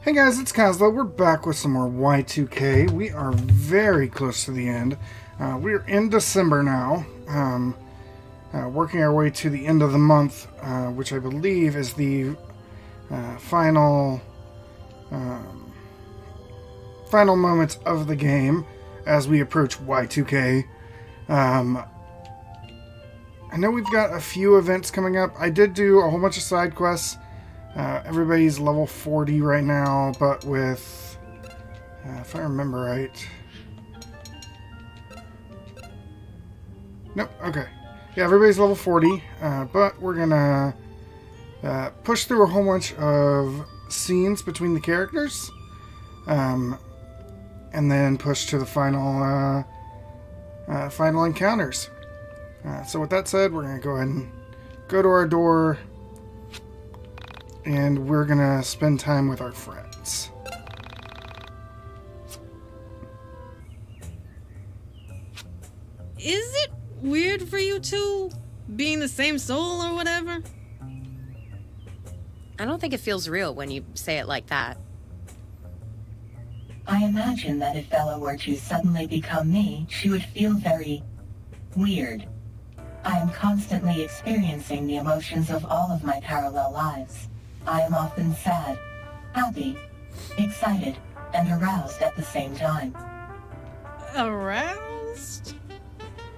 Hey guys, it's Kazlo. We're back with some more Y2K. We are very close to the end. We're in December now, working our way to the end of the month, which I believe is the final moments of the game as we approach Y2K. I know we've got a few events coming up. I did do a whole bunch of side quests. Everybody's level 40 right now, but with, if I remember right... Nope, okay. Yeah, everybody's level 40, but we're gonna push through a whole bunch of scenes between the characters, and then push to the final encounters. So with that said, we're gonna go ahead and go to our door, and we're gonna spend time with our friends. Is it weird for you two being the same soul or whatever? I don't think it feels real when you say it like that. I imagine that if Bella were to suddenly become me, she would feel very weird. I am constantly experiencing the emotions of all of my parallel lives. I am often sad, happy, excited, and aroused at the same time. Aroused?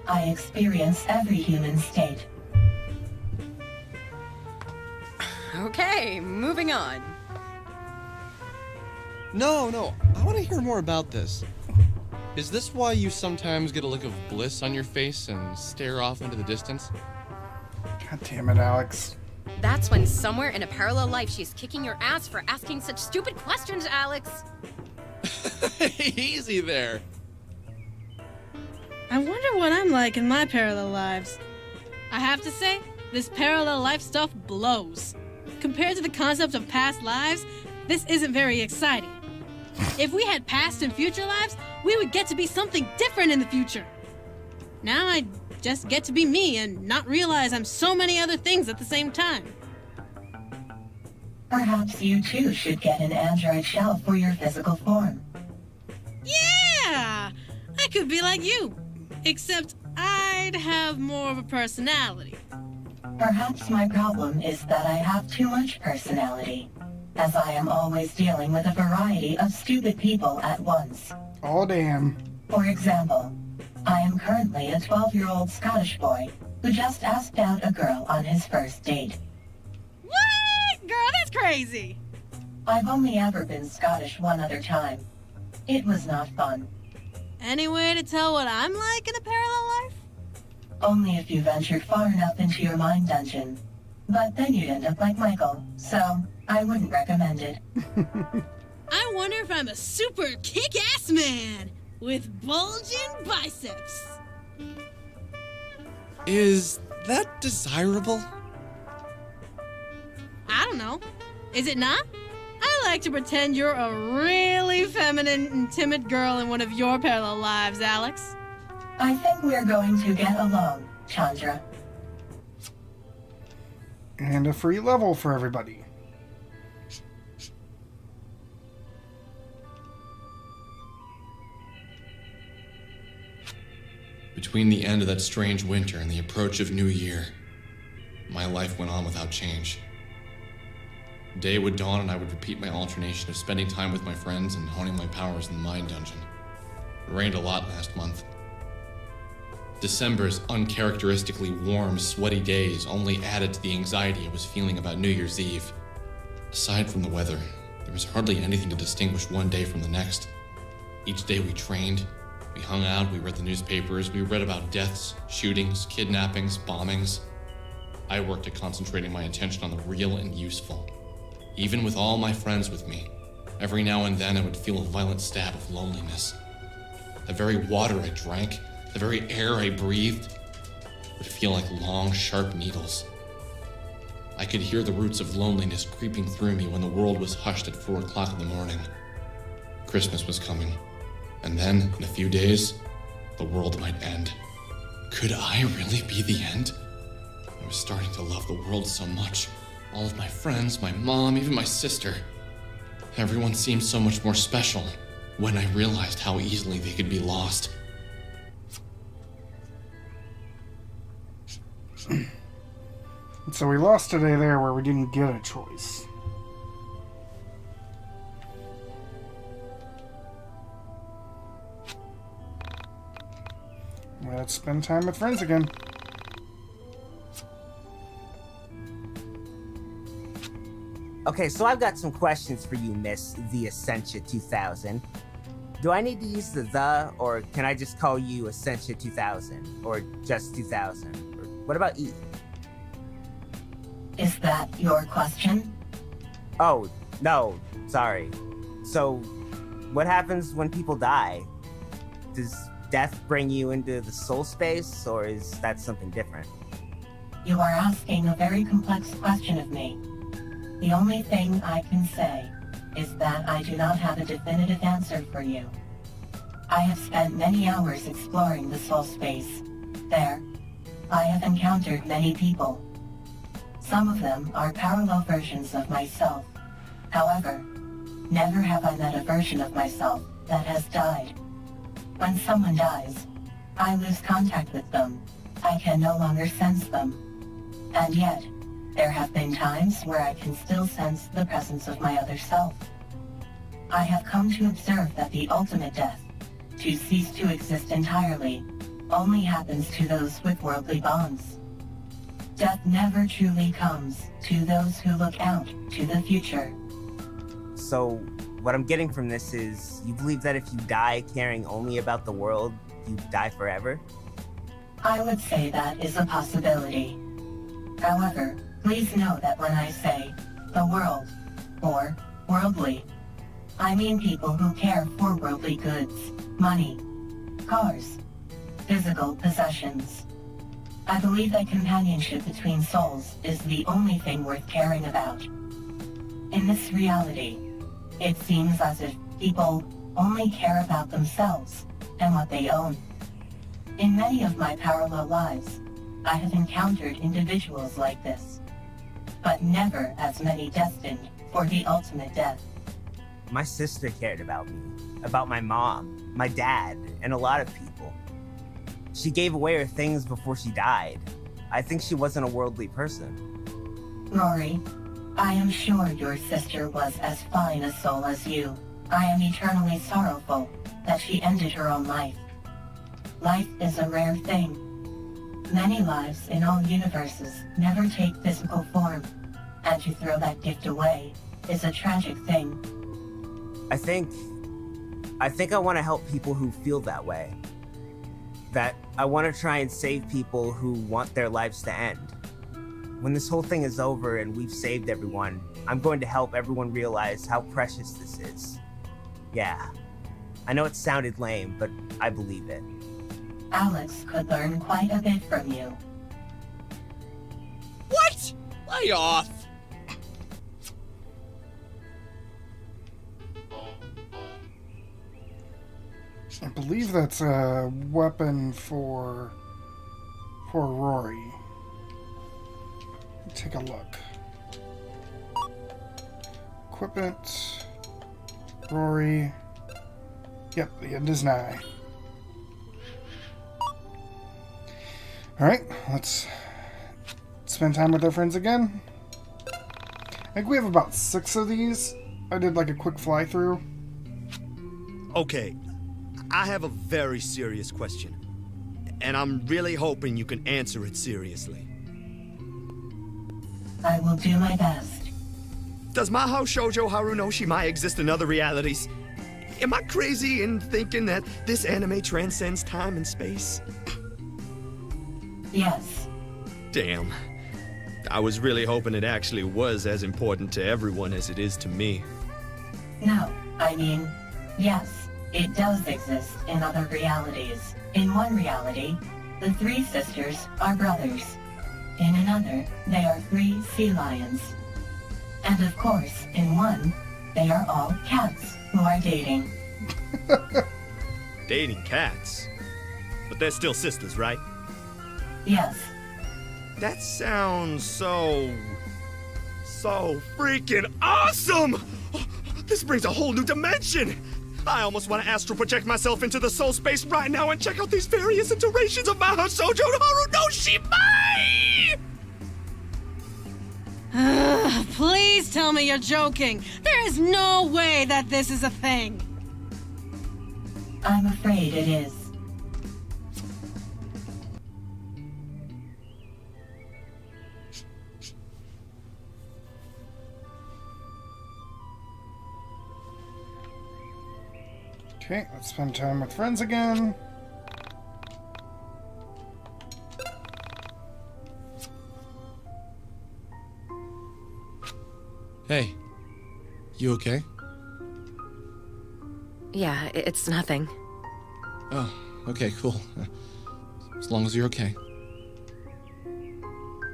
I experience every human state. Okay, moving on. No, I want to hear more about this. Is this why you sometimes get a look of bliss on your face and stare off into the distance? God damn it, Alex. That's when somewhere in a parallel life she's kicking your ass for asking such stupid questions, Alex. Easy there. I wonder what I'm like in my parallel lives. I have to say, this parallel life stuff blows. Compared to the concept of past lives, this isn't very exciting. If we had past and future lives, we would get to be something different in the future. Now I just get to be me and not realize I'm so many other things at the same time. Perhaps you too should get an android shell for your physical form. Yeah! I could be like you. Except I'd have more of a personality. Perhaps my problem is that I have too much personality, as I am always dealing with a variety of stupid people at once. Oh, damn. For example, I am currently a 12-year-old Scottish boy who just asked out a girl on his first date. What? Girl, that's crazy. I've only ever been Scottish one other time. It was not fun. Any way to tell what I'm like in a parallel life? Only if you ventured far enough into your mind dungeon. But then you'd end up like Michael, so I wouldn't recommend it. I wonder if I'm a super kick-ass man with bulging biceps. Is that desirable? I don't know. Is it not? I like to pretend you're a really feminine and timid girl in one of your parallel lives, Alex. I think we're going to get along, Chandra. And a free level for everybody. Between the end of that strange winter and the approach of New Year, my life went on without change. Day would dawn and I would repeat my alternation of spending time with my friends and honing my powers in the mind dungeon. It rained a lot last month. December's uncharacteristically warm, sweaty days only added to the anxiety I was feeling about New Year's Eve. Aside from the weather, there was hardly anything to distinguish one day from the next. Each day we trained, we hung out, we read the newspapers, we read about deaths, shootings, kidnappings, bombings. I worked at concentrating my attention on the real and useful. Even with all my friends with me, every now and then I would feel a violent stab of loneliness. The very water I drank, the very air I breathed, would feel like long, sharp needles. I could hear the roots of loneliness creeping through me when the world was hushed at 4 o'clock in the morning. Christmas was coming, and then, in a few days, the world might end. Could I really be the end? I was starting to love the world so much. All of my friends, my mom, even my sister. Everyone seemed so much more special when I realized how easily they could be lost. So we lost today there where we didn't get a choice. Let's spend time with friends again. Okay, so I've got some questions for you, Miss the Essentia 2000. Do I need to use the, or can I just call you Essentia 2000? Or just 2000? Or what about E? Is that your question? Oh, no, sorry. So, what happens when people die? Does death bring you into the soul space, or is that something different? You are asking a very complex question of me. The only thing I can say is that I do not have a definitive answer for you. I have spent many hours exploring the soul space. There, I have encountered many people. Some of them are parallel versions of myself. However, never have I met a version of myself that has died. When someone dies, I lose contact with them. I can no longer sense them. And yet, there have been times where I can still sense the presence of my other self. I have come to observe that the ultimate death, to cease to exist entirely, only happens to those with worldly bonds. Death never truly comes to those who look out to the future. So, what I'm getting from this is, you believe that if you die caring only about the world, you die forever? I would say that is a possibility. However, please know that when I say the world, or worldly, I mean people who care for worldly goods, money, cars, physical possessions. I believe that companionship between souls is the only thing worth caring about. In this reality, it seems as if people only care about themselves and what they own. In many of my parallel lives, I have encountered individuals like this, but never as many destined for the ultimate death. My sister cared about me, about my mom, my dad, and a lot of people. She gave away her things before she died. I think she wasn't a worldly person. Rory, I am sure your sister was as fine a soul as you. I am eternally sorrowful that she ended her own life. Life is a rare thing. Many lives in all universes never take physical form, and to throw that gift away is a tragic thing. I think I want to help people who feel that way. That I want to try and save people who want their lives to end. When this whole thing is over and we've saved everyone, I'm going to help everyone realize how precious this is. Yeah, I know it sounded lame, but I believe it. Alex could learn quite a bit from you. What? Lay off! I believe that's a weapon for Rory. Take a look. Equipment. Rory. Yep, the end is nigh. Alright, let's spend time with our friends again. I think we have about 6 of these. I did like a quick fly through. Okay, I have a very serious question. And I'm really hoping you can answer it seriously. I will do my best. Does Mahou Shoujo Haru know she might exist in other realities? Am I crazy in thinking that this anime transcends time and space? Yes. Damn. I was really hoping it actually was as important to everyone as it is to me. No, I mean, yes, it does exist in other realities. In one reality, the 3 sisters are brothers. In another, they are 3 sea lions. And of course, in one, they are all cats who are dating. Dating cats? But they're still sisters, right? Yes. That sounds so freaking awesome! This brings a whole new dimension! I almost want to astral project myself into the soul space right now and check out these various iterations of Mahou Shoujo Haru no Shimai! Please tell me you're joking. There is no way that this is a thing. I'm afraid it is. Okay, let's spend time with friends again. Hey, you okay? Yeah, it's nothing. Oh, okay, cool. As long as you're okay.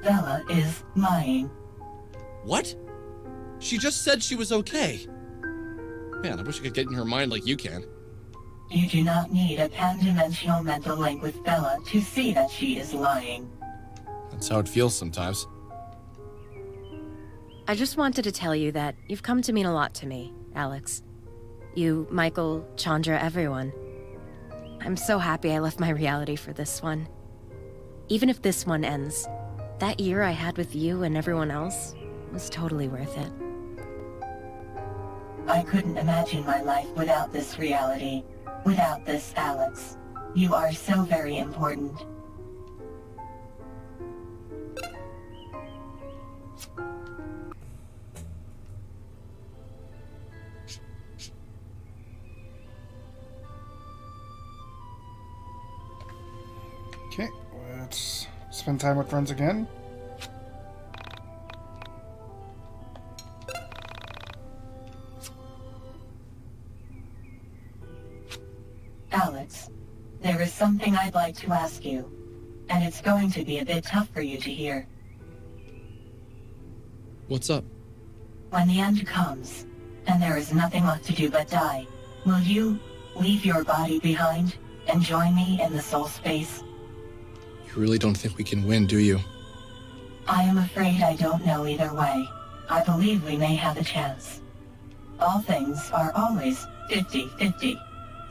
Bella is lying. What? She just said she was okay. Man, I wish I could get in her mind like you can. You do not need a pan-dimensional mental link with Bella to see that she is lying. That's how it feels sometimes. I just wanted to tell you that you've come to mean a lot to me, Alex. You, Michael, Chandra, everyone. I'm so happy I left my reality for this one. Even if this one ends, that year I had with you and everyone else was totally worth it. I couldn't imagine my life without this reality. Without this, Alex. You are so very important. Okay, let's spend time with friends again. Alex, there is something I'd like to ask you, and it's going to be a bit tough for you to hear. What's up? When the end comes, and there is nothing left to do but die, will you leave your body behind and join me in the soul space? You really don't think we can win, do you? I am afraid I don't know either way. I believe we may have a chance. All things are always 50-50.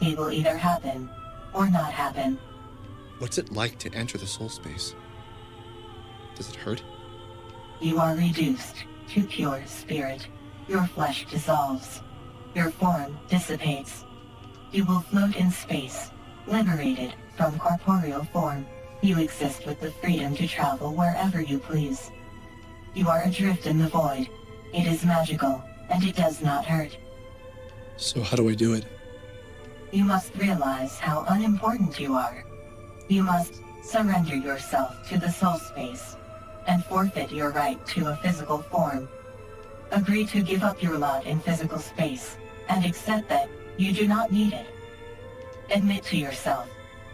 It will either happen or not happen. What's it like to enter the soul space? Does it hurt? You are reduced to pure spirit. Your flesh dissolves. Your form dissipates. You will float in space, liberated from corporeal form. You exist with the freedom to travel wherever you please. You are adrift in the void. It is magical, and it does not hurt. So how do I do it? You must realize how unimportant you are. You must surrender yourself to the soul space and forfeit your right to a physical form. Agree to give up your lot in physical space and accept that you do not need it. Admit to yourself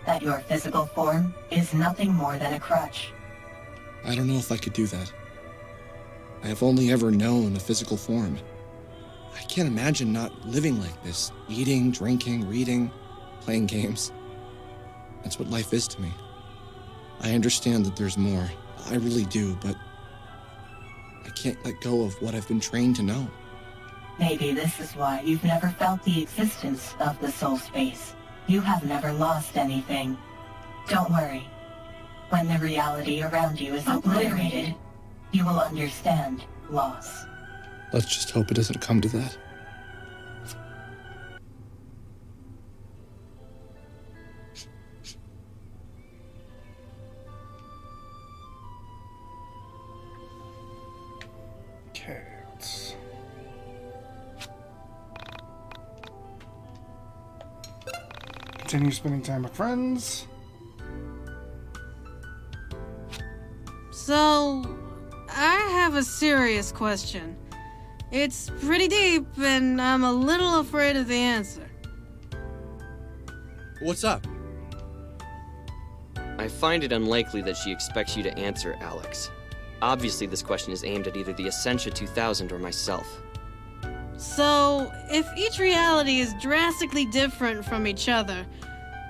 that your physical form is nothing more than a crutch. I don't know if I could do that. I have only ever known a physical form. I can't imagine not living like this. Eating, drinking, reading, playing games. That's what life is to me. I understand that there's more. I really do, but I can't let go of what I've been trained to know. Maybe this is why you've never felt the existence of the soul space. You have never lost anything. Don't worry. When the reality around you is obliterated, you will understand loss. Let's just hope it doesn't come to that. Okay, let's... continue spending time with friends. So, I have a serious question. It's pretty deep, and I'm a little afraid of the answer. What's up? I find it unlikely that she expects you to answer, Alex. Obviously, this question is aimed at either the Essentia 2000 or myself. So, if each reality is drastically different from each other,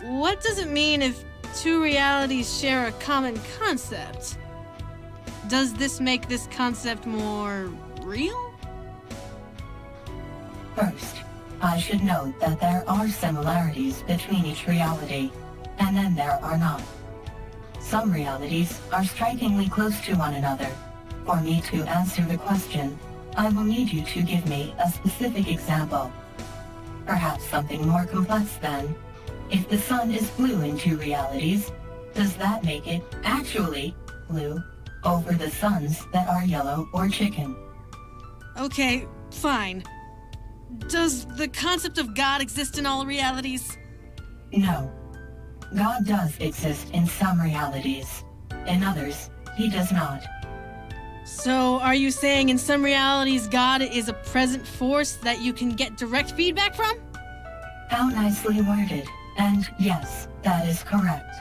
what does it mean if two realities share a common concept? Does this make this concept more real? First, I should note that there are similarities between each reality, and then there are not. Some realities are strikingly close to one another. For me to answer the question, I will need you to give me a specific example. Perhaps something more complex then. If the sun is blue in two realities, does that make it actually blue over the suns that are yellow or chicken? Okay, fine. Does the concept of God exist in all realities? No. God does exist in some realities. In others, he does not. So, are you saying in some realities God is a present force that you can get direct feedback from? How nicely worded. And yes, that is correct.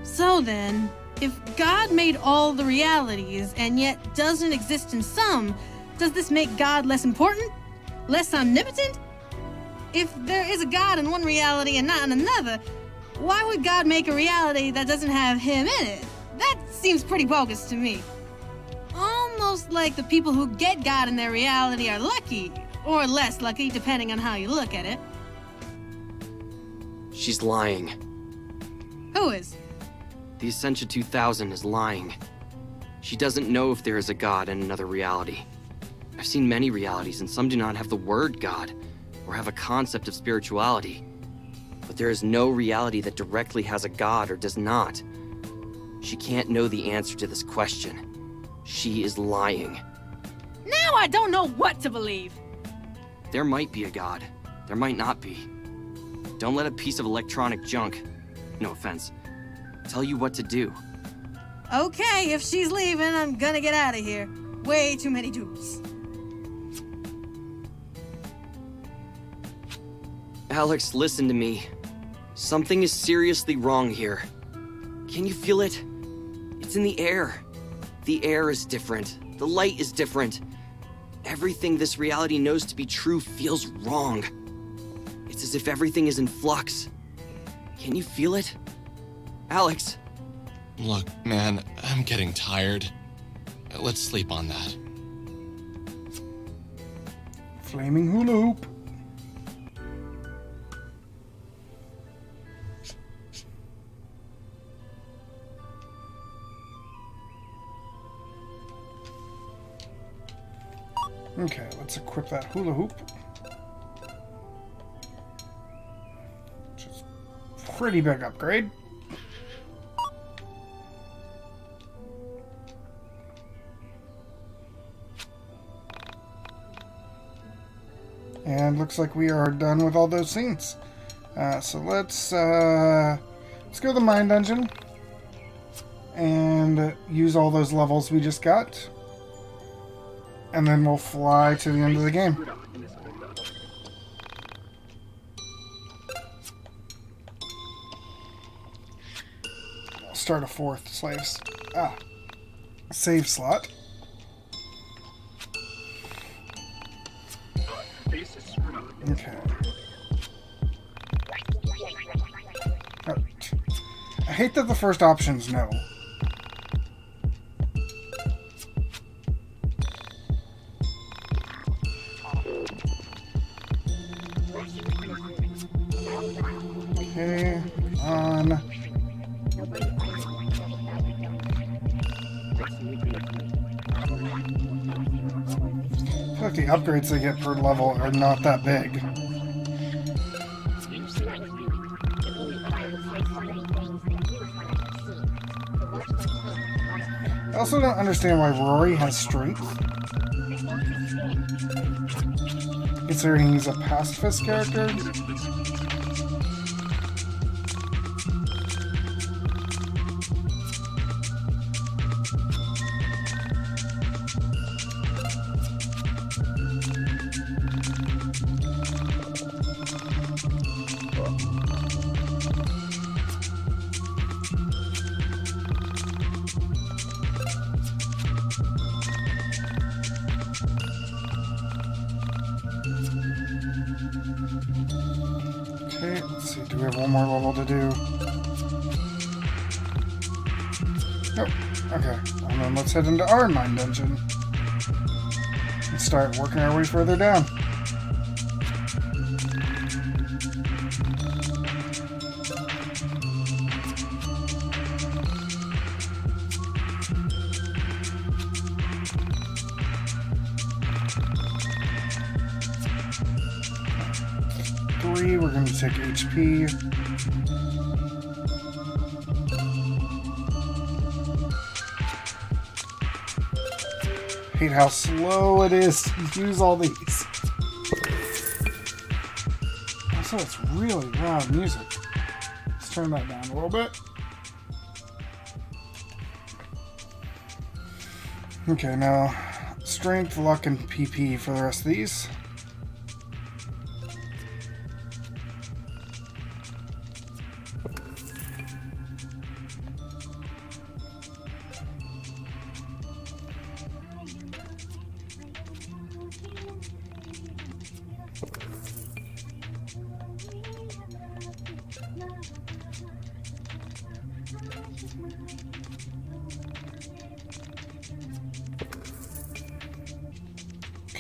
So then, if God made all the realities and yet doesn't exist in some, does this make God less important? Less omnipotent? If there is a God in one reality and not in another, why would God make a reality that doesn't have him in it? That seems pretty bogus to me. Almost like the people who get God in their reality are lucky, or less lucky, depending on how you look at it. She's lying. Who is? The Essentia 2000 is lying. She doesn't know if there is a God in another reality. I've seen many realities, and some do not have the word God, or have a concept of spirituality. But there is no reality that directly has a God or does not. She can't know the answer to this question. She is lying. Now I don't know what to believe. There might be a God. There might not be. Don't let a piece of electronic junk, no offense, tell you what to do. Okay, if she's leaving, I'm gonna get out of here. Way too many dupes. Alex, listen to me. Something is seriously wrong here. Can you feel it? It's in the air. The air is different. The light is different. Everything this reality knows to be true feels wrong. It's as if everything is in flux. Can you feel it? Alex? Look, man, I'm getting tired. Let's sleep on that. Flaming hula hoop. Okay, let's equip that hula hoop. Which is a pretty big upgrade. And looks like we are done with all those scenes. So let's go to the mine dungeon and use all those levels we just got. And then we'll fly to the end of the game. I'll start a fourth save slot. Okay. Oh, I hate that the first option's no. Okay, on. I feel like the upgrades they get per level are not that big. I also don't understand why Rory has strength. Considering he's a pacifist character. Okay, let's see, do we have one more level to do? Nope. Okay, and then let's head into our mine dungeon and start working our way further down. We're going to take HP. Hate how slow it is to use all these. Also, it's really loud music. Let's turn that down a little bit. Okay, now strength, luck, and PP for the rest of these.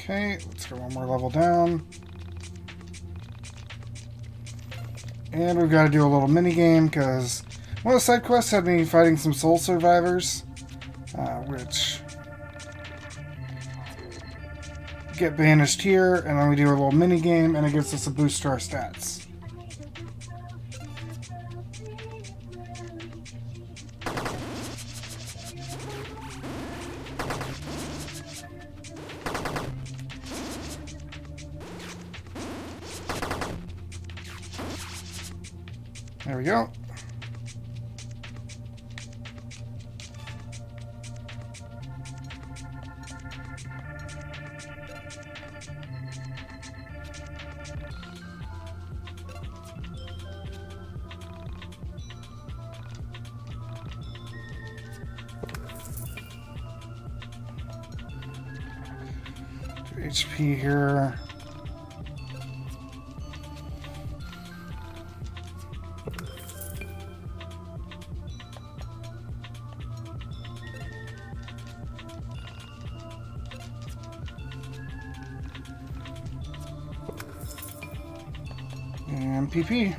Okay, let's go one more level down. And we've got to do a little mini game because one of the side quests had me fighting some soul survivors, which get banished here, and then we do a little mini game, and it gives us a boost to our stats. There we go. Do HP here. And PP.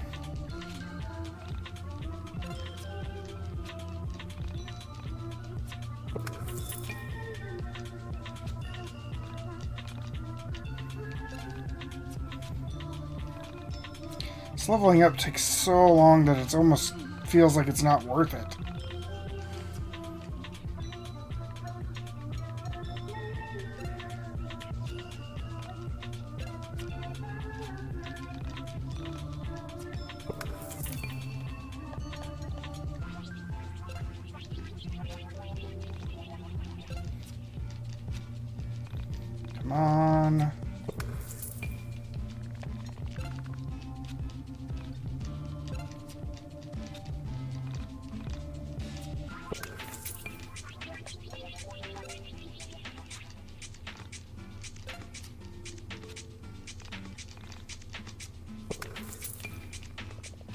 This leveling up takes so long that it almost feels like it's not worth it. Come on.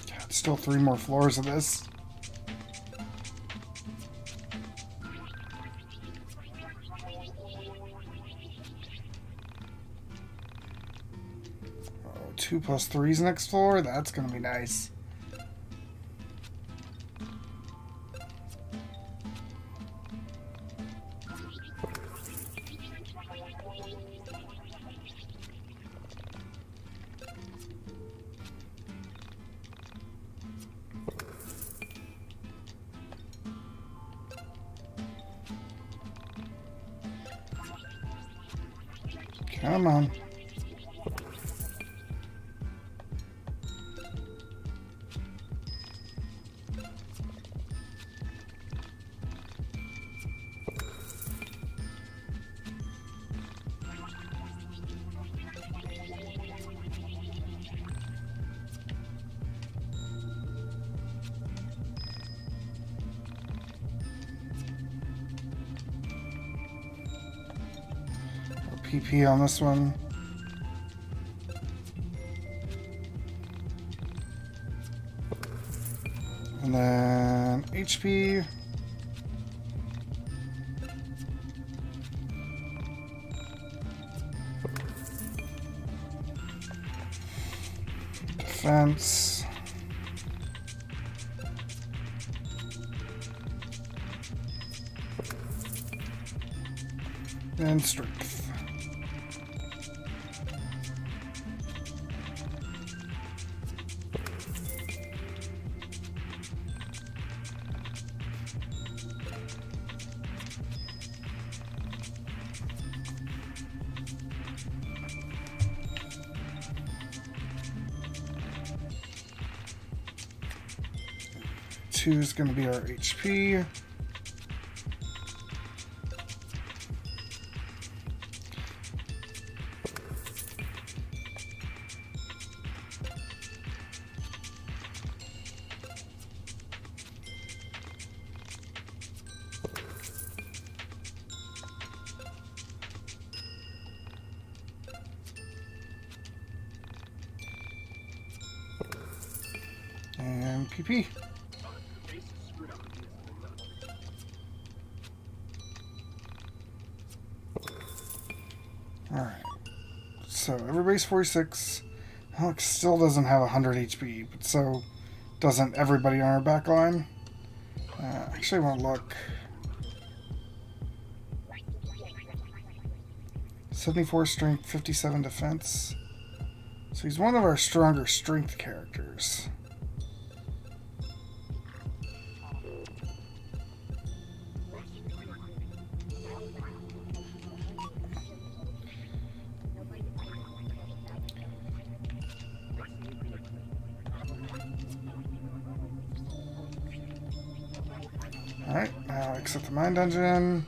God, still 3 more floors of this. Oh, 2 plus 3's next floor? That's gonna be nice. Come on. PP on this one. And then HP. defense. And strength. Two is going to be our HP. And PP. Alright. So everybody's 46. Alex still doesn't have 100 HP, but so doesn't everybody on our back line. Actually, I won't look. 74 strength, 57 defense. So he's one of our stronger strength characters. Alright, now exit the mine dungeon.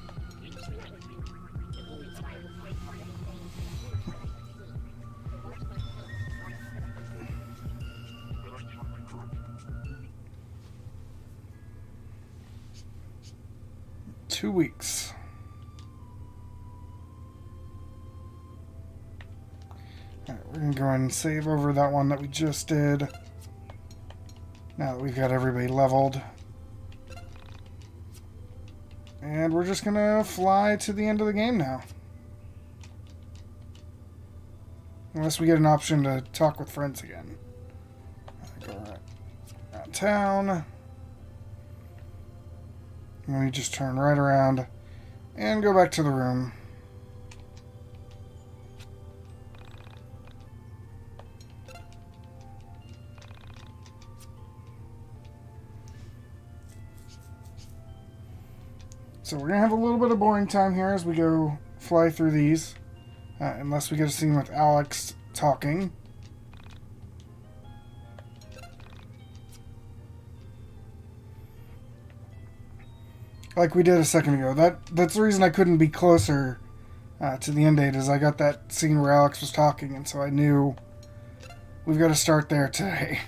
Two weeks. Alright, we're gonna go ahead and save over that one that we just did. Now that we've got everybody leveled. And we're just gonna fly to the end of the game now. Unless we get an option to talk with friends again. Go around town. And we just turn right around and go back to the room. So we're going to have a little bit of boring time here as we go fly through these. Unless we get a scene with Alex talking. Like we did a second ago. That's the reason I couldn't be closer to the end date, is I got that scene where Alex was talking, and so I knew we've got to start there today.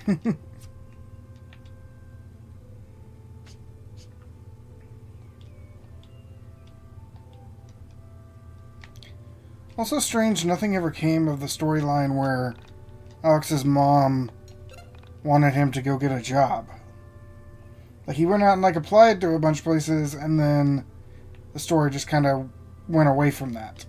Also strange, nothing ever came of the storyline where Alex's mom wanted him to go get a job. Like, he went out and, like, applied to a bunch of places, and then the story just kind of went away from that.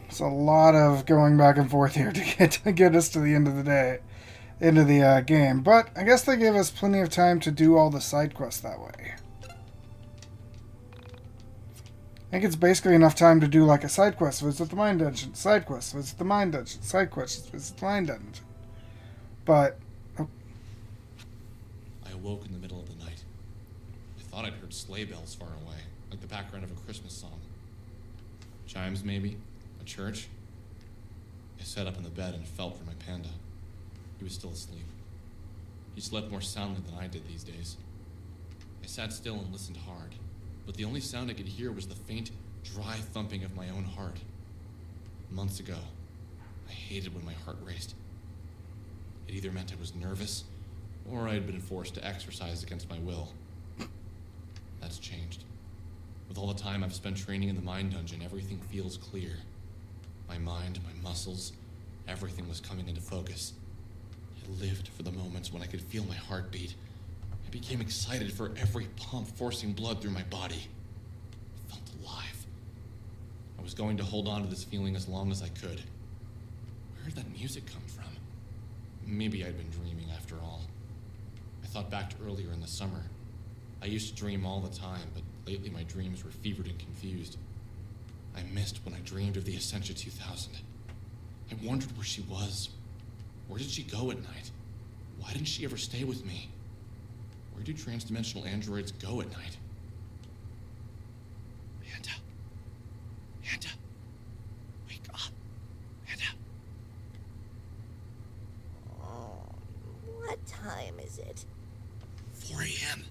It's a lot of going back and forth here to get us to the end of the day, end of the game. But I guess they gave us plenty of time to do all the side quests that way. I think it's basically enough time to do like a side quest, visit the mine dungeon, side quest, visit the mine dungeon, side quest, visit the mine dungeon. But I awoke in the middle of the night. I thought I'd heard sleigh bells far away, like the background of a Christmas song. Chimes, maybe? A church? I sat up in the bed and felt for my panda. He was still asleep. He slept more soundly than I did these days. I sat still and listened hard, but the only sound I could hear was the faint, dry thumping of my own heart. Months ago, I hated when my heart raced. It either meant I was nervous, or I had been forced to exercise against my will. That's changed. With all the time I've spent training in the mind dungeon, everything feels clear. My mind, my muscles, everything was coming into focus. I lived for the moments when I could feel my heartbeat. I became excited for every pump forcing blood through my body. I felt alive. I was going to hold on to this feeling as long as I could. Where did that music come from? Maybe I'd been dreaming after all. I thought back to earlier in the summer. I used to dream all the time, but lately my dreams were fevered and confused. I missed when I dreamed of the Essentia 2000. I wondered where she was. Where did she go at night? Why didn't she ever stay with me? Where do transdimensional androids go at night? Amanda, wake up. Amanda. What time is it? 4 a.m.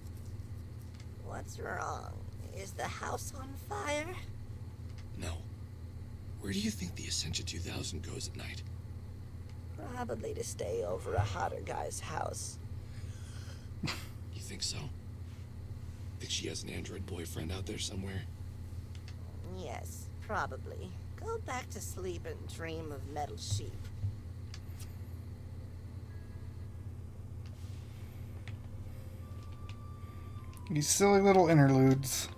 What's wrong? Is the house on fire? No. Where do you think the Essentia 2000 goes at night? Probably to stay over a hotter guy's house. You think so? Think she has an android boyfriend out there somewhere? Yes, probably. Go back to sleep and dream of metal sheep. These silly little interludes.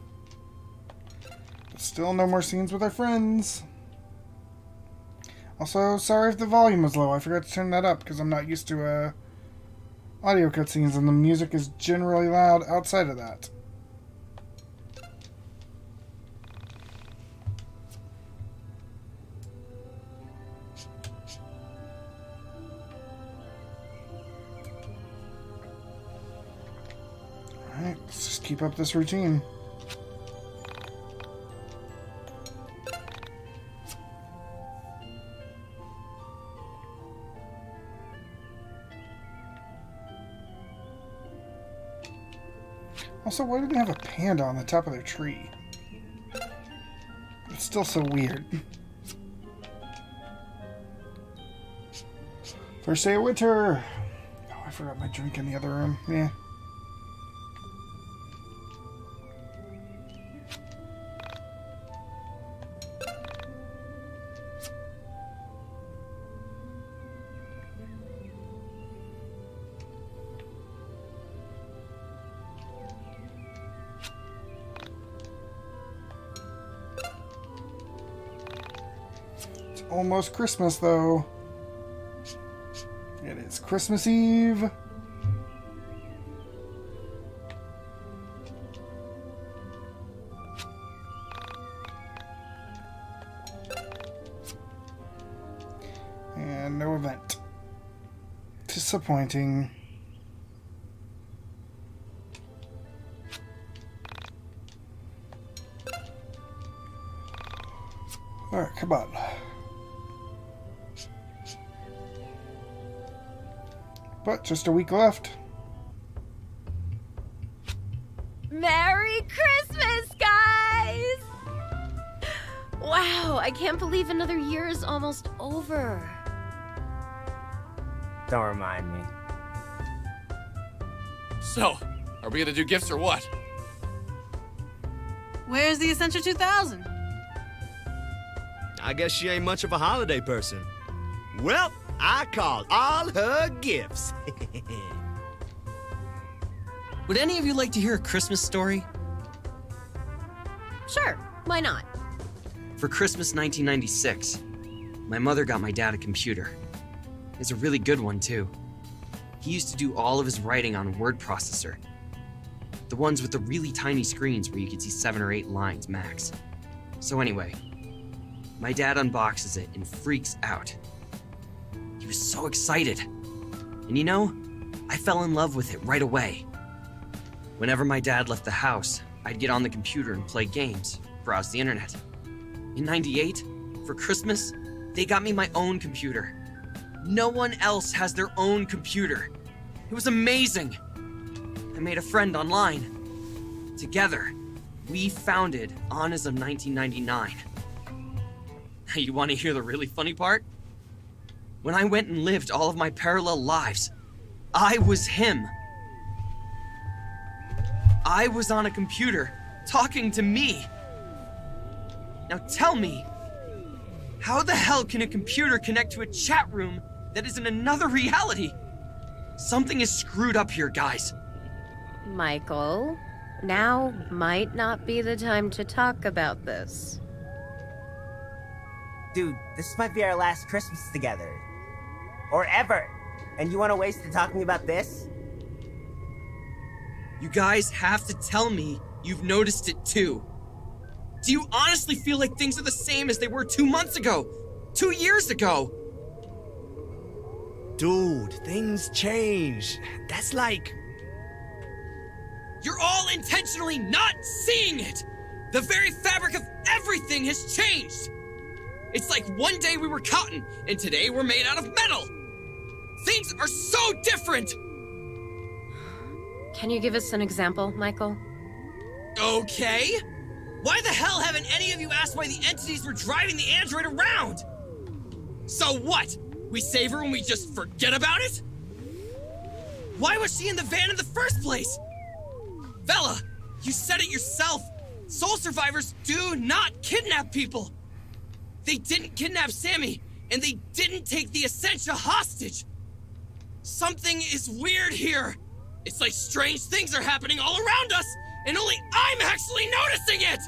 But still no more scenes with our friends. Also, sorry if the volume was low. I forgot to turn that up because I'm not used to audio cutscenes, and the music is generally loud outside of that. Alright, let's just keep up this routine. Also, why do they have a panda on the top of their tree? It's still so weird. First day of winter! Oh, I forgot my drink in the other room. Yeah. Almost Christmas, though. It is Christmas Eve. And no event. Disappointing. Alright, come on. But just a week left. Merry Christmas, guys! Wow, I can't believe another year is almost over. Don't remind me. So, are we gonna do gifts or what? Where's the Essentia 2000? I guess she ain't much of a holiday person. Well, I called all her gifts. Would any of you like to hear a Christmas story? Sure, why not? For Christmas 1996, my mother got my dad a computer. It's a really good one, too. He used to do all of his writing on a word processor. The ones with the really tiny screens where you could see 7 or 8 lines max. So anyway, my dad unboxes it and freaks out. He was so excited. And you know, I fell in love with it right away. Whenever my dad left the house, I'd get on the computer and play games, browse the internet. In '98, for Christmas, they got me my own computer. No one else has their own computer. It was amazing. I made a friend online. Together, we founded Onism 1999. Now you want to hear the really funny part? When I went and lived all of my parallel lives, I was him. I was on a computer talking to me. Now tell me, how the hell can a computer connect to a chat room that is in another reality? Something is screwed up here, guys. Michael, now might not be the time to talk about this. Dude, this might be our last Christmas together. Or ever. And you want to waste it talking about this? You guys have to tell me you've noticed it too. Do you honestly feel like things are the same as they were 2 months ago? 2 years ago? Dude, things change. That's like... You're all intentionally not seeing it! The very fabric of everything has changed! It's like one day we were cotton, and today we're made out of metal! Things are so different! Can you give us an example, Michael? Okay. Why the hell haven't any of you asked why the entities were driving the android around? So what? We save her and we just forget about it? Why was she in the van in the first place? Vela, you said it yourself. Soul survivors do not kidnap people. They didn't kidnap Sammy, and they didn't take the Essentia hostage. Something is weird here. It's like strange things are happening all around us, and only I'm actually noticing it!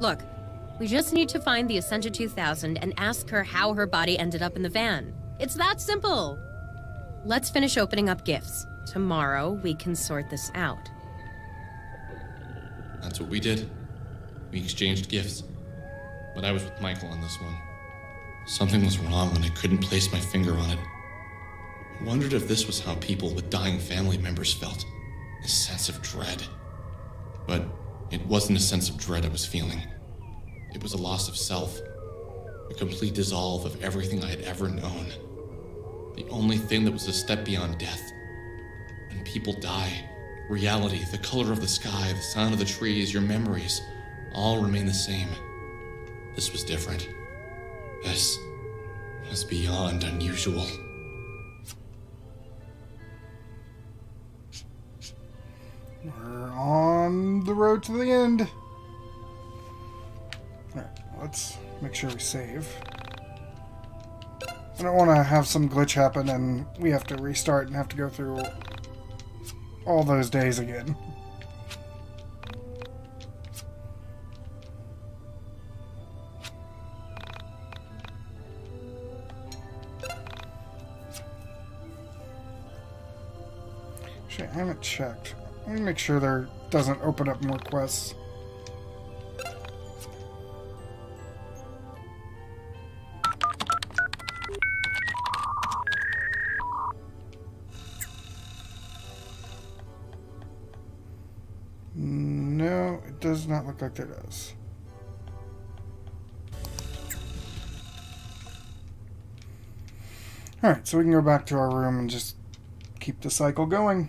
Look, we just need to find the Essentia 2000 and ask her how her body ended up in the van. It's that simple. Let's finish opening up gifts. Tomorrow, we can sort this out. That's what we did. We exchanged gifts. But I was with Michael on this one. Something was wrong and I couldn't place my finger on it. I wondered if this was how people with dying family members felt. A sense of dread. But it wasn't a sense of dread I was feeling. It was a loss of self. A complete dissolve of everything I had ever known. The only thing that was a step beyond death. When people die, reality, the color of the sky, the sound of the trees, your memories, all remain the same. This was different. This was beyond unusual. We're on the road to the end. Alright, let's make sure we save. I don't want to have some glitch happen and we have to restart and have to go through all those days again. Actually, I haven't checked. Let me make sure there doesn't open up more quests. No, it does not look like there does. Alright, so we can go back to our room and just keep the cycle going.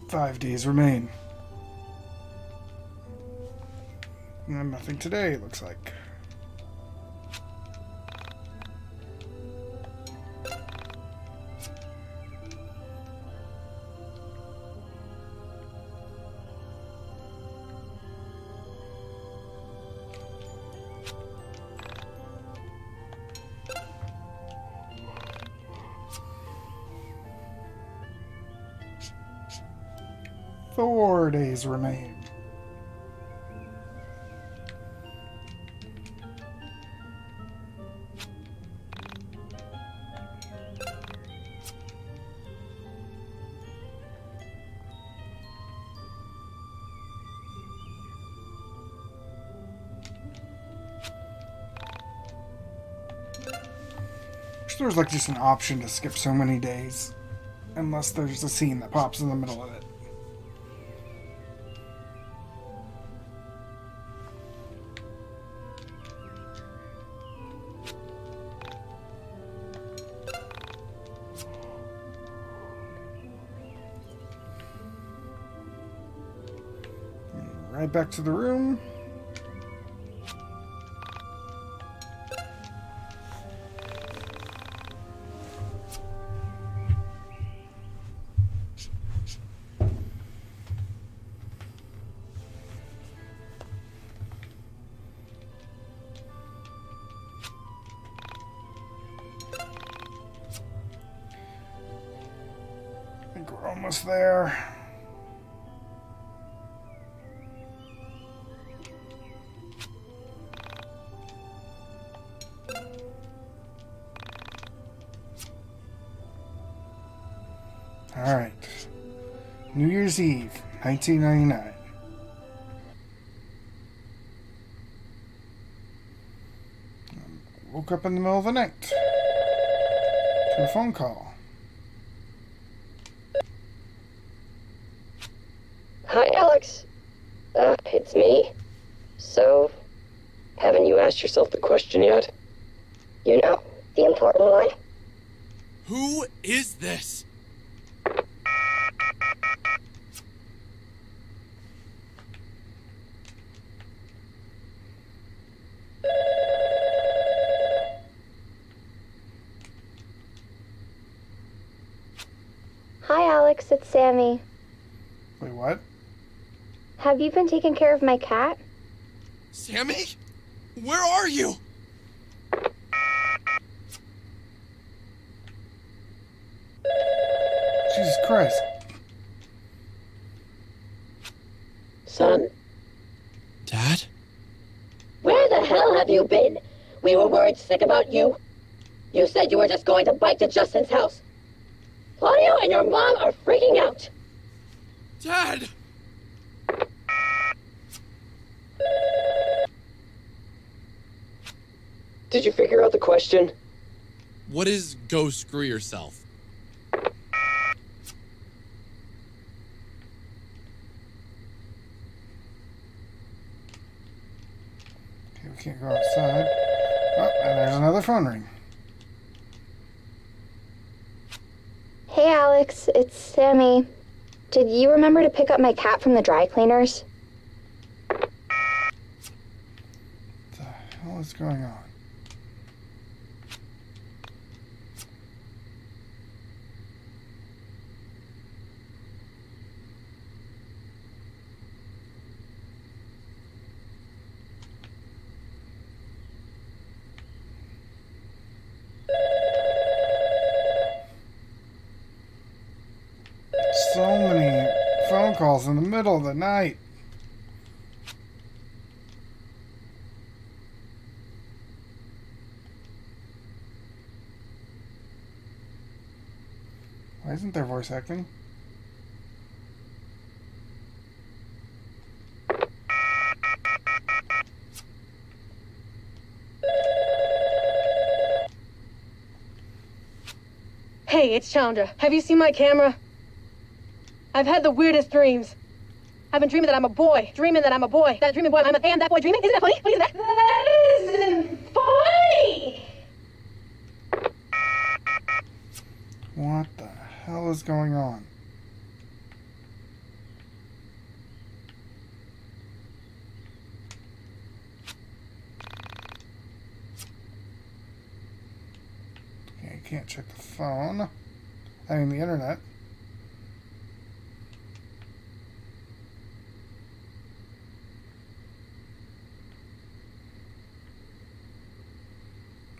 Five days remain. And nothing today, it looks like. Four days remain. There's like just an option to skip so many days, unless there's a scene that pops in the middle of it. Right back to the room. I think we're almost there. Alright. New Year's Eve, 1999. Woke up in the middle of the night to a phone call. Hi, Alex. It's me. So, haven't you asked yourself the question yet? You know, the important one. Who is this? Hi, Alex. It's Sammy. Wait, what? Have you been taking care of my cat? Sammy? Where are you? Jesus Christ. Son, Dad? where the hell have you been? We were worried sick about you. You said you were just going to bike to Justin's house. Claudio and your mom are freaking out. Dad! Did you figure out the question? What is go screw yourself? Okay, we can't go outside. Oh, and there's another phone ring. Hey, Alex. It's Sammy. Did you remember to pick up my cat from the dry cleaners? What the hell is going on? So many phone calls in the middle of the night. Why isn't there voice acting? Hey, it's Chandra. Have you seen my camera? I've had the weirdest dreams. I've been dreaming that I'm a boy. Dreaming that I'm a boy. That dreaming boy, I'm a... Hey, I'm that boy dreaming. Isn't that funny? What is that? That isn't funny! What the hell is going on? Okay, I can't check the phone. I mean the internet.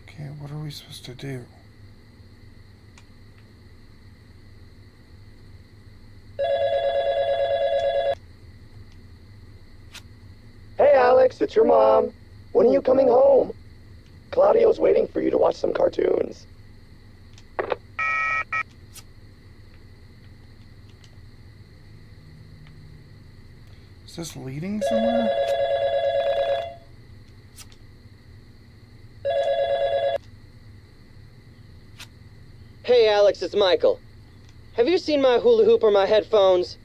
Okay, what are we supposed to do? Hey Alex, it's your mom. When are you coming home? Claudio's waiting for you to watch some cartoons. Is this leading somewhere? Hey Alex, it's Michael. Have you seen my hula hoop or my headphones?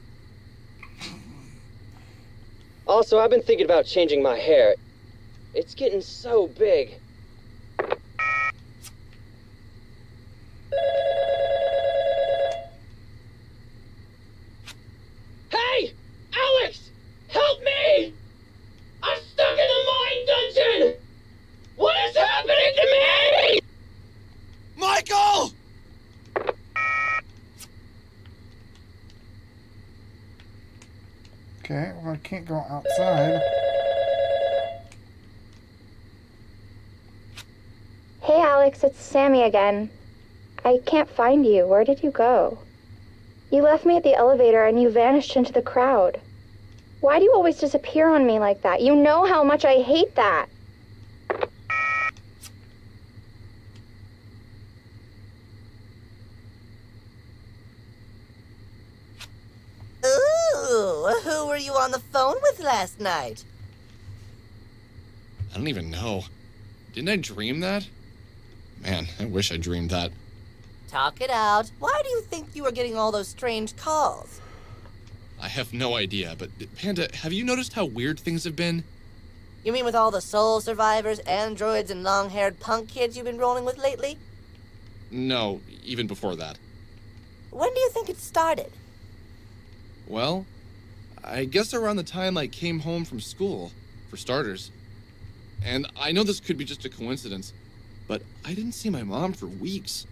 Also, I've been thinking about changing my hair. It's getting so big. Hey! Alex! Help me! Okay, well, I can't go outside. Hey, Alex, it's Sammy again. I can't find you. Where did you go? You left me at the elevator and you vanished into the crowd. Why do you always disappear on me like that? You know how much I hate that. Ooh, who were you on the phone with last night? I don't even know. Didn't I dream that? Man, I wish I dreamed that. Talk it out. Why do you think you were getting all those strange calls? I have no idea, but Panda, have you noticed how weird things have been? You mean with all the soul survivors, androids, and long-haired punk kids you've been rolling with lately? No, even before that. When do you think it started? Well, I guess around the time I came home from school, for starters. And I know this could be just a coincidence, but I didn't see my mom for weeks.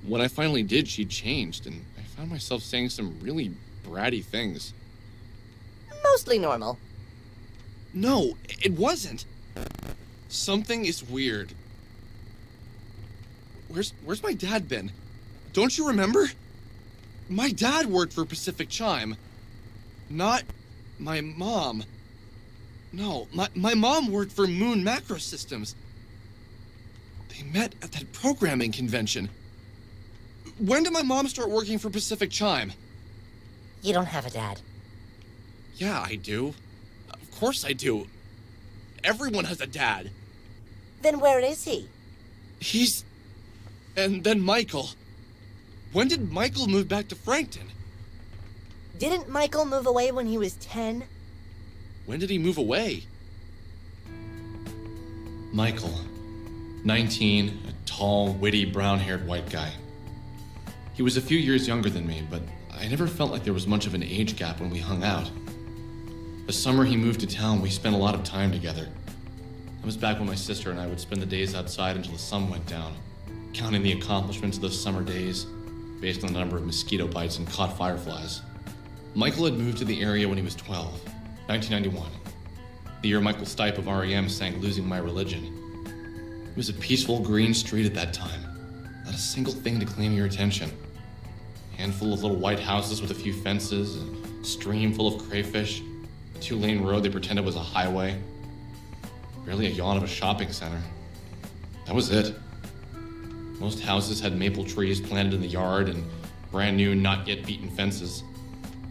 When I finally did, she changed, and I found myself saying some really bratty things. Mostly normal. No, it wasn't. Something is weird. Where's my dad been? Don't you remember? My dad worked for Pacific Chime. Not my mom. No, my mom worked for Moon Macro Systems. They met at that programming convention. When did my mom start working for Pacific Chime? You don't have a dad. Yeah, I do. Of course I do. Everyone has a dad. Then where is he? He's... And then Michael. When did Michael move back to Frankton? Didn't Michael move away when he was 10? When did he move away? Michael. 19, a tall, witty, brown-haired white guy. He was a few years younger than me, but I never felt like there was much of an age gap when we hung out. The summer he moved to town, we spent a lot of time together. That was back when my sister and I would spend the days outside until the sun went down, counting the accomplishments of those summer days, based on the number of mosquito bites and caught fireflies. Michael had moved to the area when he was 12, 1991, the year Michael Stipe of REM sang Losing My Religion. It was a peaceful green street at that time, not a single thing to claim your attention. A handful of little white houses with a few fences, a stream full of crayfish, a 2-lane road they pretended was a highway, barely a yawn of a shopping center. That was it. Most houses had maple trees planted in the yard and brand new, not yet beaten fences.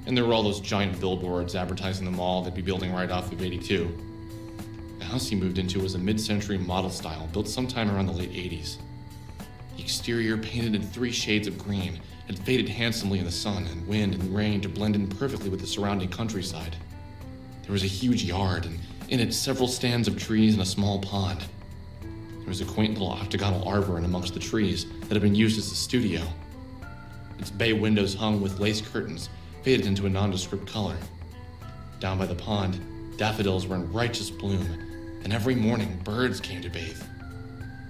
And there were all those giant billboards advertising the mall they'd be building right off of 82. The house he moved into was a mid-century model style, built sometime around the late 80s. The exterior, painted in 3 shades of green, had faded handsomely in the sun and wind and rain to blend in perfectly with the surrounding countryside. There was a huge yard, and in it several stands of trees and a small pond. There was a quaint little octagonal arbor in amongst the trees that had been used as a studio. Its bay windows hung with lace curtains, faded into a nondescript color. Down by the pond, daffodils were in righteous bloom, and every morning birds came to bathe.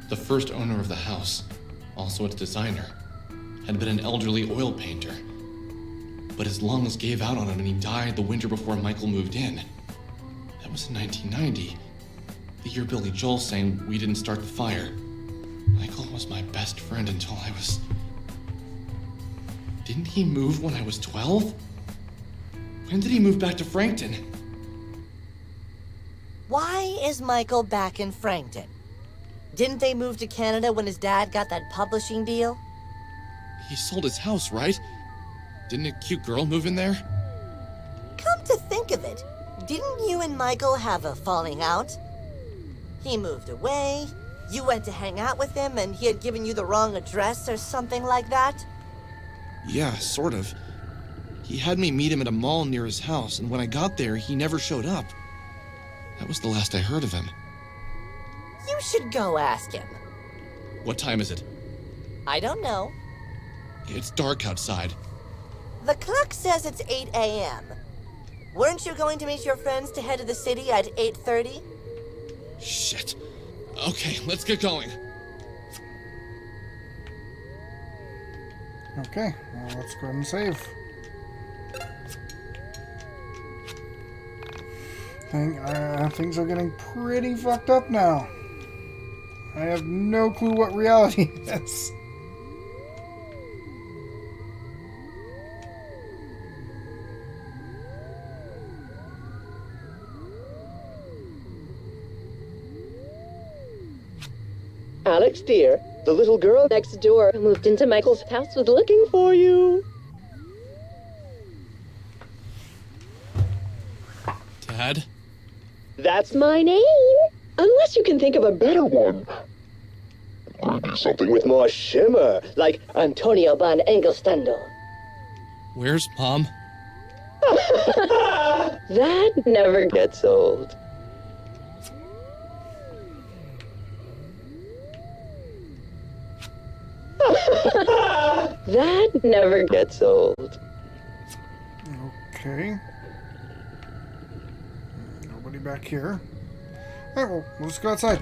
The first owner of the house, also its designer, had been an elderly oil painter. But his lungs gave out on him and he died the winter before Michael moved in. That was in 1990, the year Billy Joel sang We Didn't Start the Fire. Michael was my best friend until I was... Didn't he move when I was 12? When did he move back to Frankton? Why is Michael back in Frankton? Didn't they move to Canada when his dad got that publishing deal? He sold his house, right? Didn't a cute girl move in there? Come to think of it, didn't you and Michael have a falling out? He moved away, you went to hang out with him, and he had given you the wrong address or something like that? Yeah, sort of. He had me meet him at a mall near his house, and when I got there, he never showed up. That was the last I heard of him. You should go ask him. What time is it? I don't know. It's dark outside. The clock says it's 8 a.m. Weren't you going to meet your friends to head to the city at 8:30? Shit. Okay, let's get going. Okay, well, let's go ahead and save. Things are getting pretty fucked up now. I have no clue what reality is. Alex, dear, the little girl next door who moved into Michael's house was looking for you. Dad? That's my name. Unless you can think of a better one. Maybe something with more shimmer, like Antonio van Engelstendel. Where's Mom? That never gets old. That never gets old. Okay. Nobody back here. Alright, well, we'll just go outside.